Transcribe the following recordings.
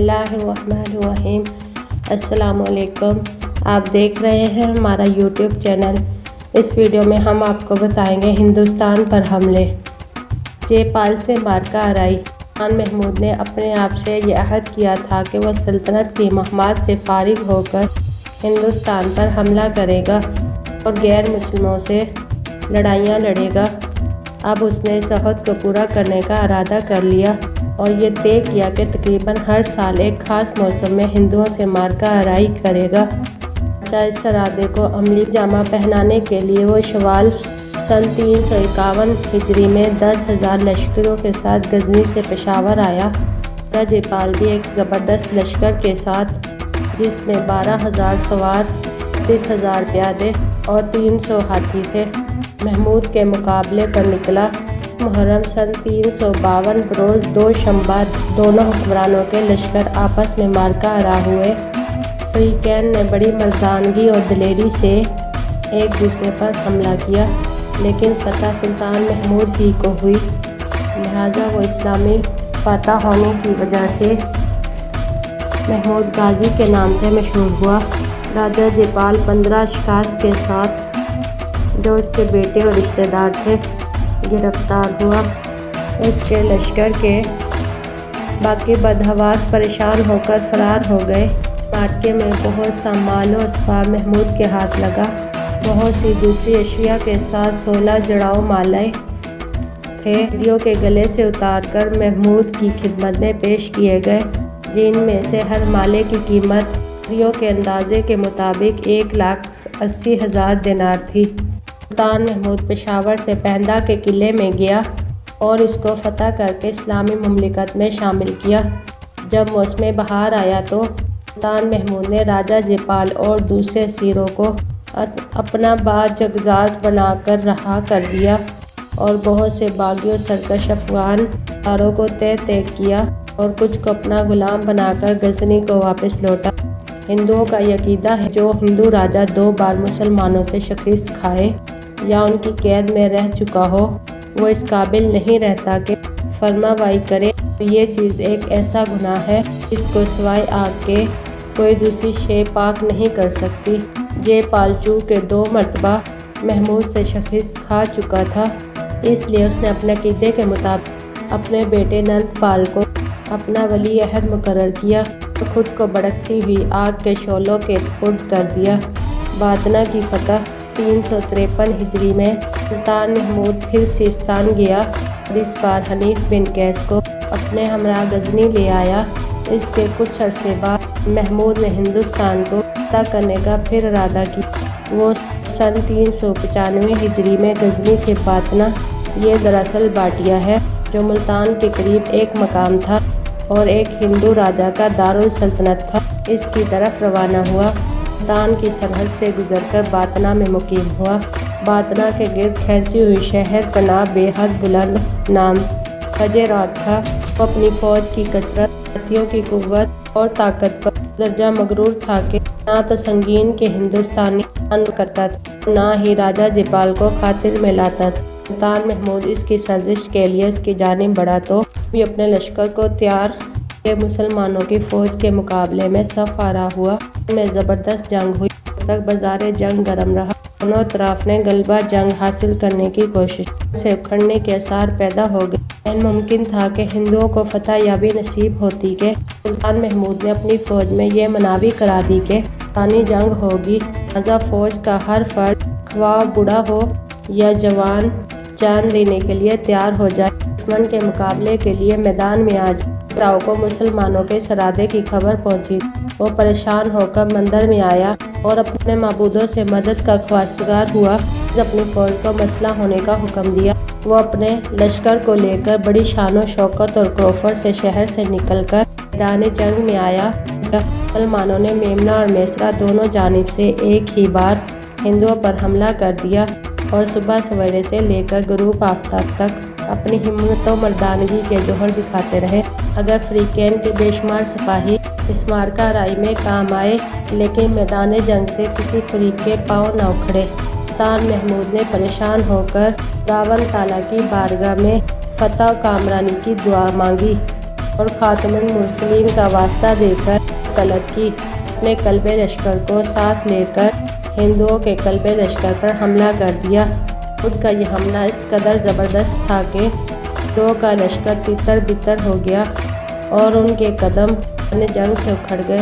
बिस्मिल्लाहिर्रहमानिर्रहीम। अस्सलाम वालेकुम। आप देख रहे हैं हमारा यूट्यूब चैनल। इस वीडियो में हम आपको बताएंगे हिंदुस्तान पर हमले। जयपाल से मार्का आराई। खान महमूद ने अपने आप से ये अहद किया था कि वह सल्तनत की महमाद से फारिग होकर हिंदुस्तान पर हमला करेगा और गैर मुस्लिमों से लड़ाइयाँ लड़ेगा। अब उसने इस अहद को पूरा करने का इरादा कर लिया और ये तय किया कि तकरीबन हर साल एक ख़ास मौसम में हिंदुओं से मार्का आराई करेगा। इस इरादे को अमली जामा पहनाने के लिए वो शवाल सन 351 हिजरी में 10,000 लश्करों के साथ गजनी से पेशावर आया। जयपाल भी एक ज़बरदस्त लश्कर के साथ, जिसमें 12,000 सवार, 30,000 प्यादे और 300 हाथी थे, महमूद के मुकाबले पर निकला। मुहर्रम सन 352 बरोज़ 2 शंबा दोनों हुक्मरानों के लश्कर आपस में मार्का आरा हुए। फरीकैन ने बड़ी मर्दानगी और दिलेरी से एक दूसरे पर हमला किया, लेकिन फतह सुल्तान महमूद ही को हुई। लिहाजा वो इस्लामी फतह होने की वजह से महमूद गाजी के नाम से मशहूर हुआ। राजा जयपाल 15 अशखास के साथ, जो उसके बेटे और रिश्तेदार थे, गिरफ्तार हुआ। उसके लश्कर के बाकी बदहवास परेशान होकर फरार हो गए। मार्के में बहुत सा माल और असबाब महमूद के हाथ लगा। बहुत सी दूसरी अशिया के साथ 16 जड़ाऊ माले थे, दियों के गले से उतारकर महमूद की खिदमत में पेश किए गए, जिनमें से हर माले की कीमत दियों के अंदाजे के मुताबिक 1,80,000 दिनार थी। सुल्तान महमूद पेशावर से पहंदा के किले में गया और इसको फतह करके इस्लामी मुमलिकत में शामिल किया। जब मौसम बहार आया तो सुल्तान महमूद ने राजा जयपाल और दूसरे असीरों को अपना बाजगजात बनाकर रहा कर दिया और बहुत से बागी और सरकश अफगान दारों को तय किया और कुछ को अपना गुलाम बनाकर गजनी को वापस लौटा। हिंदुओं का यकीदा है, जो हिंदू राजा 2 बार मुसलमानों से शिकस्त खाए या उनकी कैद में रह चुका हो, वो इस काबिल नहीं रहता कि फरमावाई करे। ये चीज़ एक ऐसा गुनाह है जिसको सिवाय आग के कोई दूसरी शे पाक नहीं कर सकती। जयपाल के 2 मरतबा महमूद से शिकस्त खा चुका था, इसलिए उसने अपने अक़ीदे के मुताबिक अपने बेटे नंदपाल को अपना वली अहद मुकर्रर किया और ख़ुद को भड़कती हुई आग के शोलों के सुपुर्द कर दिया। बातना की फतह 353 हिजरी में सुल्तान महमूद फिर सिस्तान गया और इस बार हनीफ बिन कैस को अपने हमरा गजनी ले आया। इसके कुछ अरसे बाद महमूद ने हिंदुस्तान को फतह करने का फिर इरादा किया। वो सन 395 हिजरी में गजनी से बातना, ये दरअसल बाटिया है, जो मुल्तान के करीब एक मकाम था और एक हिंदू राजा का दारुल सल्तनत था, इसकी तरफ रवाना हुआ। मुल्तान की सरहद से गुजरकर बातना में मुकीम हुआ। बातना के गिर्द खींची हुई शहर का नाम बेहद बुलंद नाम हजरात था। वो अपनी फौज की कसरत, हाथियों की कुव्वत और ताकत पर दर्जा मगरूर था कि ना तो संगीन के हिंदुस्तानी करता था, ना ही राजा जयपाल को खातिर में लाता था। सुल्तान महमूद इसकी सर्जिश के लिए उसकी जानिब बढ़ा तो भी अपने लश्कर को तैयार के मुसलमानों की फ़ौज के मुकाबले में सफ आरा हुआ। में ज़बरदस्त जंग हुई, तक बाज़ार जंग गर्म रहा। दोनों तरफ ने गलबा जंग हासिल करने की कोशिश से उखड़ने के आसार पैदा हो गए। मुमकिन था कि हिंदुओं को फतह याबी नसीब होती कि सुल्तान महमूद ने अपनी फ़ौज में यह मनावी करा दी कि पानी जंग होगी, लिहाजा फ़ौज का हर फर्द, ख्वाह बूढ़ा हो या जवान, जान देने के लिए तैयार हो जाए, दुश्मन के मुकाबले के लिए मैदान में आ जाए। राव को मुसलमानों के इस इरादे की खबर पहुंची। वो परेशान होकर मंदिर में आया और अपने माबूदों से मदद का ख्वास्तगार हुआ। अपनी फौज को मसला होने का हुक्म दिया। वो अपने लश्कर को लेकर बड़ी शानो शौकत और क्रोफर से शहर से निकलकर मैदान जंग में आया। मुसलमानों ने मेमना और मैसरा दोनों जानिब से एक ही बार हिंदुओं पर हमला कर दिया और सुबह सवेरे से लेकर गुरूब आफ्ताब तक अपनी हिम्मत और मर्दानगी के जौहर दिखाते रहे। अगर फरीकैन के बेशुमार सिपाही इस मार्का आराई में काम आए, लेकिन मैदान जंग से किसी फरीक के पाँव न उखड़े। सुल्तान महमूद ने परेशान होकर गावन ताला की बारगाह में फतह कामरानी की दुआ मांगी اور خاتم المرسلین کا واسطہ دے کر طلب کی۔ اپنے قلب لشکر کو ساتھ لے کر ہندوؤں کے قلب لشکر پر حملہ کر دیا۔ خود کا یہ حملہ اس قدر زبردست تھا کہ ہندوؤں کا لشکر تتر بتر ہو گیا اور ان کے قدم جنگ سے اکھڑ گئے۔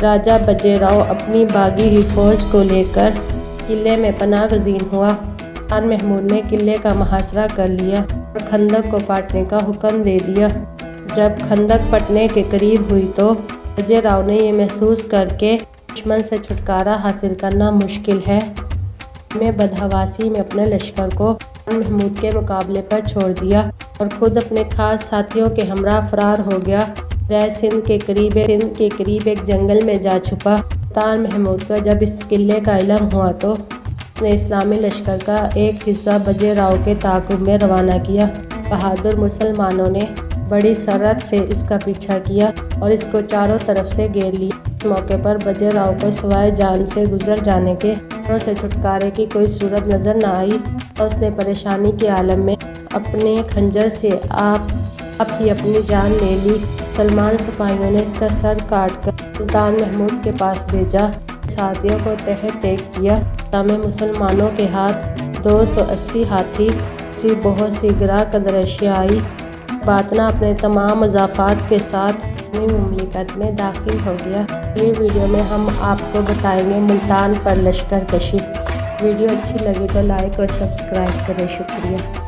راجہ باجی راؤ اپنی باغی ہوئی فوج کو لے کر قلعے میں پناہ گزین ہوا۔ سلطان محمود نے قلعے کا محاصرہ کر لیا اور خندق کو پاٹنے کا حکم دے دیا۔ جب خندق پٹنے کے قریب ہوئی تو باجی راؤ نے یہ محسوس کر کے دشمن سے چھٹکارا حاصل کرنا مشکل ہے، میں بدحواسی میں اپنے لشکر کو سلطان محمود کے مقابلے پر چھوڑ دیا اور خود اپنے خاص ساتھیوں کے ہمراہ فرار ہو گیا۔ سندھ کے قریب ایک جنگل میں جا چھپا۔ سلطان محمود کو جب اس قلعے کا علم ہوا تو اس نے اسلامی لشکر کا ایک حصہ باجی راؤ کے تعاقب میں روانہ کیا۔ بہادر مسلمانوں نے بڑی سرعت سے اس کا پیچھا کیا اور اس کو چاروں طرف سے گھیر لیا۔ اس موقع پر باجی راؤ کو سوائے جان سے گزر جانے کے سے چھٹکارے کی کوئی صورت نظر نہ آئی اور اس نے پریشانی کے عالم میں اپنے خنجر سے آپ ہی اپنی جان لے لی۔ مسلمان سپاہیوں نے اس کا سر کاٹ کر سلطان محمود کے پاس بھیجا۔ ساتھیوں کو تحت طیق کیا۔ میں مسلمانوں کے ہاتھ 280 ہاتھی بہت سی گراں قدر اشیاء آئی۔ باطنا اپنے تمام مضافات کے ساتھ مملکت میں داخل ہو گیا۔ اگلی ویڈیو میں ہم آپ کو بتائیں گے ملتان پر لشکر کشی۔ ویڈیو اچھی لگی تو لائک اور سبسکرائب کریں۔ شکریہ۔